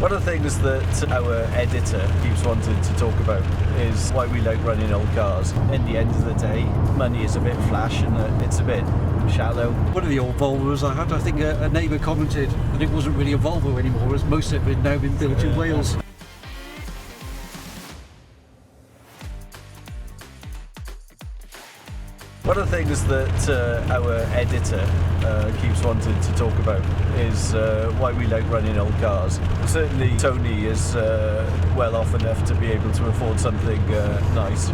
One of the things that our editor keeps wanting to talk about is why we like running old cars. In the end of the day, money is a bit flash and it's a bit shallow. One of the old Volvos I had, I think a neighbour commented that it wasn't really a Volvo anymore, as most of it had now been built in Wales. One of the things that our editor keeps wanting to talk about is why we like running old cars. Certainly Tony is well off enough to be able to afford something nice,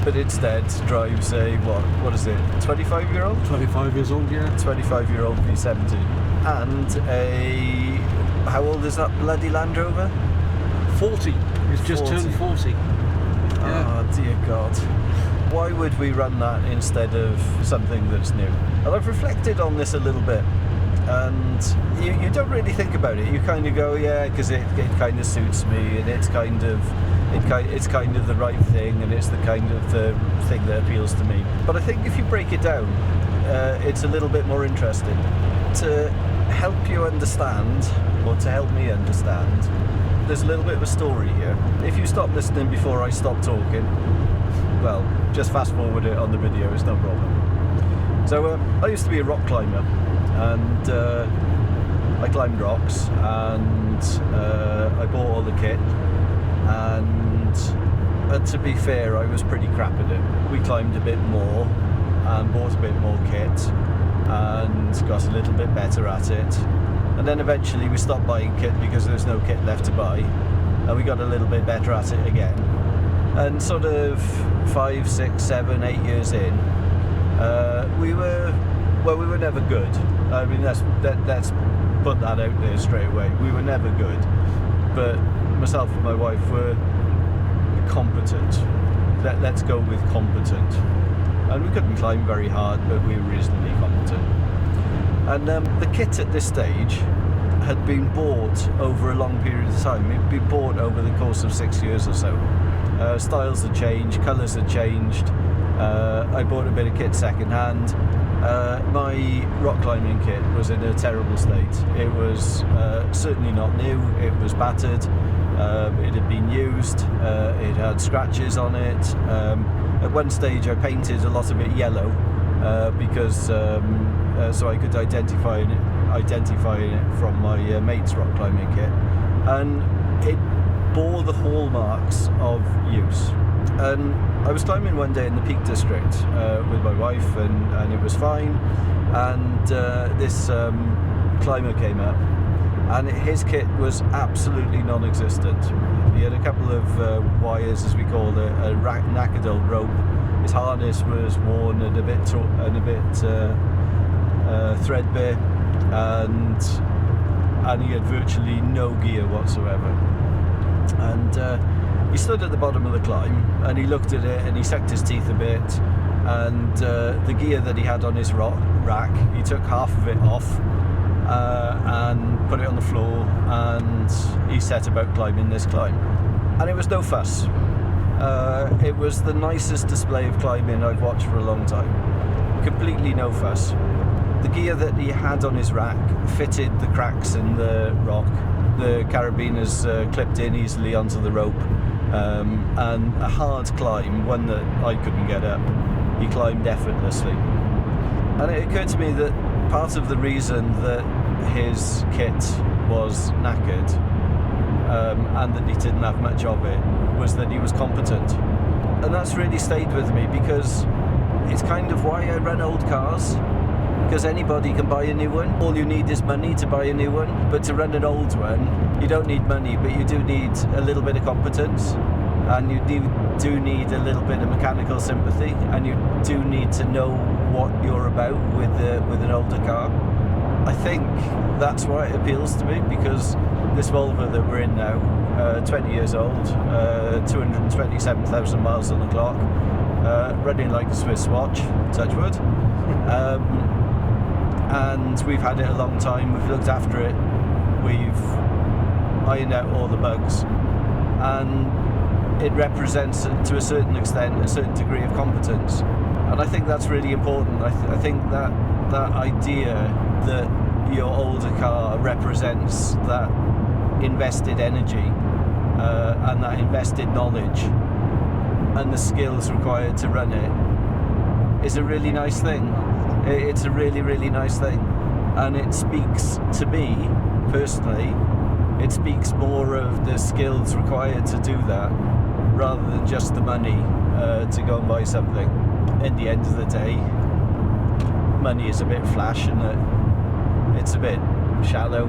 but instead drives a, what is it, 25-year-old? 25 years old, yeah. 25-year-old V70. And a, how old is that bloody Land Rover? 40. It's just 40. turned 40. Yeah. Oh dear God. Why would we run that instead of something that's new? And I've reflected on this a little bit, and you don't really think about it. You kind of go, yeah, because it kind of suits me, and it's kind of the right thing, and it's the kind of thing that appeals to me. But I think if you break it down, it's a little bit more interesting. To help you understand, or to help me understand, there's a little bit of a story here. If you stop listening before I stop talking, well, just fast forward it on the video, it's no problem. So I used to be a rock climber, and I climbed rocks, and I bought all the kit, and to be fair, I was pretty crap at it. We climbed a bit more and bought a bit more kit and got a little bit better at it, and then eventually we stopped buying kit because there was no kit left to buy, and we got a little bit better at it again. And sort of 5, 6, 7, 8 years in, we were never good. I mean, let's put that out there straight away. We were never good, but myself and my wife were competent. Let's go with competent. And we couldn't climb very hard, but we were reasonably competent. And the kit at this stage had been bought over a long period of time. It had been bought over the course of 6 years or so. Styles had changed, colours had changed. I bought a bit of kit second hand. My rock climbing kit was in a terrible state. It was certainly not new, it was battered, it had been used, it had scratches on it. At one stage I painted a lot of it yellow because so I could identify it from my mate's rock climbing kit, and it bore the hallmarks of use. And I was climbing one day in the Peak District with my wife, and it was fine, and this climber came up, and his kit was absolutely non-existent. He had a couple of wires, as we call it, a knackered old rope. His harness was worn and a bit threadbare, and he had virtually no gear whatsoever. And he stood at the bottom of the climb, and he looked at it, and he sucked his teeth a bit, and the gear that he had on his rack, he took half of it off and put it on the floor, and he set about climbing this climb. And it was no fuss. It was the nicest display of climbing I've watched for a long time. Completely no fuss. The gear that he had on his rack fitted the cracks in the rock. The carabiners clipped in easily onto the rope, and a hard climb, one that I couldn't get up, he climbed effortlessly. And it occurred to me that part of the reason that his kit was knackered, and that he didn't have much of it, was that he was competent. And that's really stayed with me, because it's kind of why I run old cars. Because anybody can buy a new one. All you need is money to buy a new one. But to run an old one, you don't need money, but you do need a little bit of competence, and you do need a little bit of mechanical sympathy, and you do need to know what you're about with an older car. I think that's why it appeals to me, because this Volvo that we're in now, 20 years old, 227,000 miles on the clock, running like a Swiss watch, touch wood. And we've had it a long time, we've looked after it, we've ironed out all the bugs, and it represents, to a certain extent, a certain degree of competence. And I think that's really important. I think that idea that your older car represents that invested energy and that invested knowledge and the skills required to run it is a really nice thing. It's a really, really nice thing. And it speaks to me, personally, it speaks more of the skills required to do that rather than just the money to go and buy something. In the end of the day, money is a bit flash, isn't it? It's a bit shallow.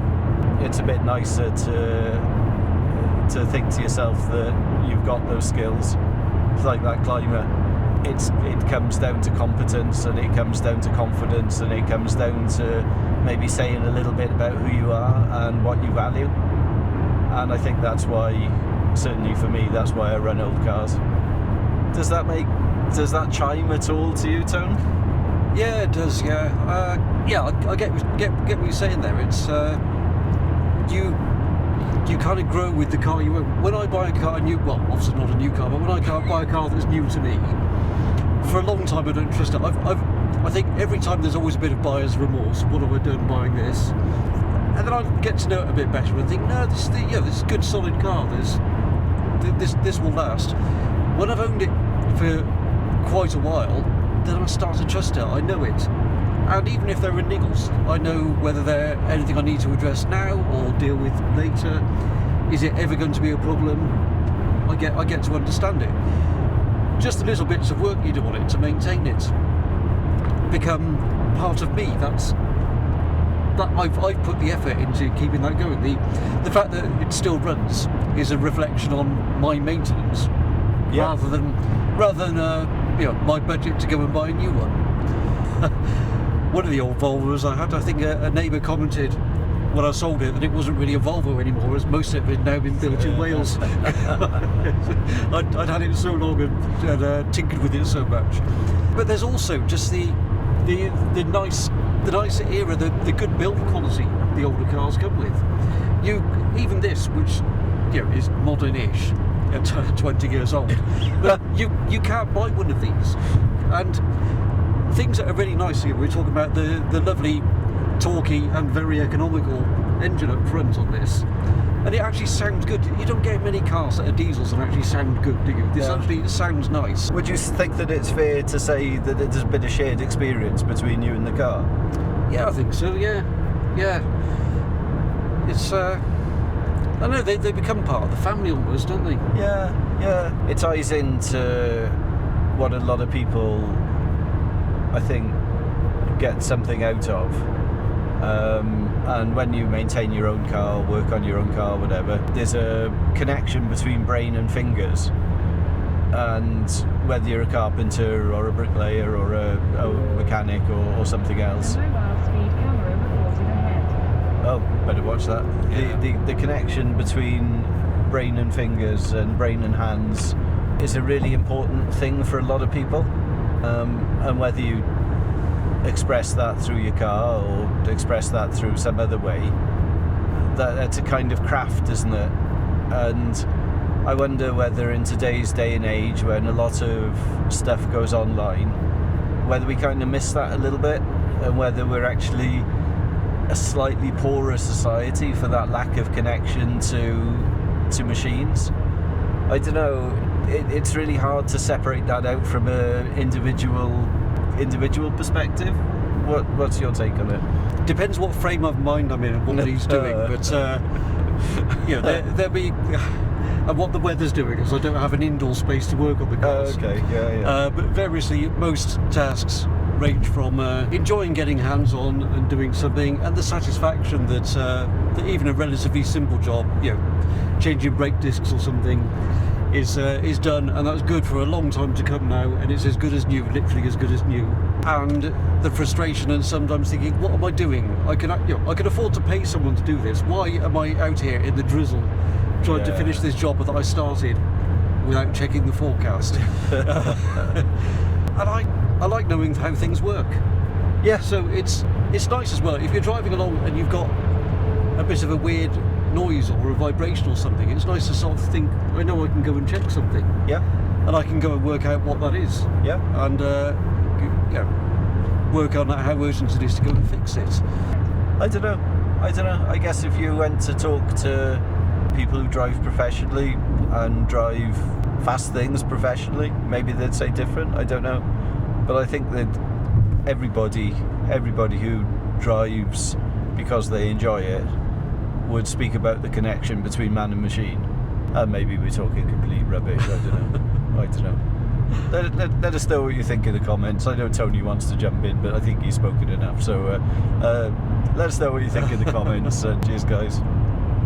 It's a bit nicer to think to yourself that you've got those skills. It's like that climber. It comes down to competence, and it comes down to confidence, and it comes down to maybe saying a little bit about who you are and what you value. And I think that's why, certainly for me, that's why I run old cars. Does that chime at all to you, Tone? Yeah, it does. Yeah, I get what you're saying there. It's you kind of grow with the car you own. When I buy a car obviously not a new car, but when I buy a car that's new to me, for a long time I don't trust it. I think every time there's always a bit of buyer's remorse. What have I done buying this? And then I get to know it a bit better and think, no, this is a good solid car. This will last. When I've owned it for quite a while, then I start to trust it. I know it. And even if there are niggles, I know whether there's anything I need to address now or deal with later. Is it ever going to be a problem? I get to understand it. Just the little bits of work you do on it to maintain it become part of me. I've put the effort into keeping that going. The fact that it still runs is a reflection on my maintenance, rather than my budget to go and buy a new one. One of the old Volvos I had, I think a neighbour commented when I sold it that it wasn't really a Volvo anymore, as most of it had now been built in Wales. I'd had it so long and tinkered with it so much. But there's also just the nice era, the good build quality the older cars come with. Even this, which is modern-ish, at 20 years old, but you can't buy one of these. And things that are really nice here, we're talking about the lovely torquey and very economical engine up front on this, and it actually sounds good. You don't get many cars that are diesels and actually sound good, do you? This actually sounds nice. Would you think that it's fair to say that there's been a shared experience between you and the car? Yeah, I think so. Yeah. It's I know they become part of the family almost, don't they? Yeah. It ties into what a lot of people, I think, get something out of. And when you maintain your own car, work on your own car, whatever, there's a connection between brain and fingers. And whether you're a carpenter or a bricklayer or a mechanic or something else. Oh, better watch that. Yeah. The connection between brain and fingers and brain and hands is a really important thing for a lot of people. And whether you express that through your car or express that through some other way, that's a kind of craft, isn't it? And I wonder whether in today's day and age, when a lot of stuff goes online, whether we kind of miss that a little bit, and whether we're actually a slightly poorer society for that lack of connection to machines. I don't know, it's really hard to separate that out from an individual perspective. What's your take on it? Depends what frame of mind I'm in and what he's doing, but there'll be and what the weather's doing, because I don't have an indoor space to work on the cars. Okay, yeah. But variously, most tasks range from enjoying getting hands-on and doing something, and the satisfaction that even a relatively simple job, changing brake discs or something, is done, and that's good for a long time to come now, and it's as good as new, literally as good as new. And the frustration and sometimes thinking, what am I doing? I can afford to pay someone to do this. Why am I out here in the drizzle trying to finish this job that I started without checking the forecast? And I like knowing how things work. Yeah. So it's nice as well. If you're driving along and you've got a bit of a weird noise or a vibration or something, it's nice to sort of think, I know I can go and check something. Yeah. And I can go and work out what that is. Yeah. And work on how urgent it is to go and fix it. I don't know. I guess if you went to talk to people who drive professionally and drive fast things professionally, maybe they'd say different, I don't know. But I think that everybody who drives because they enjoy it would speak about the connection between man and machine. And maybe we're talking complete rubbish, I don't know. Let us know what you think in the comments. I know Tony wants to jump in, but I think he's spoken enough. So let us know what you think in the comments. Cheers, guys.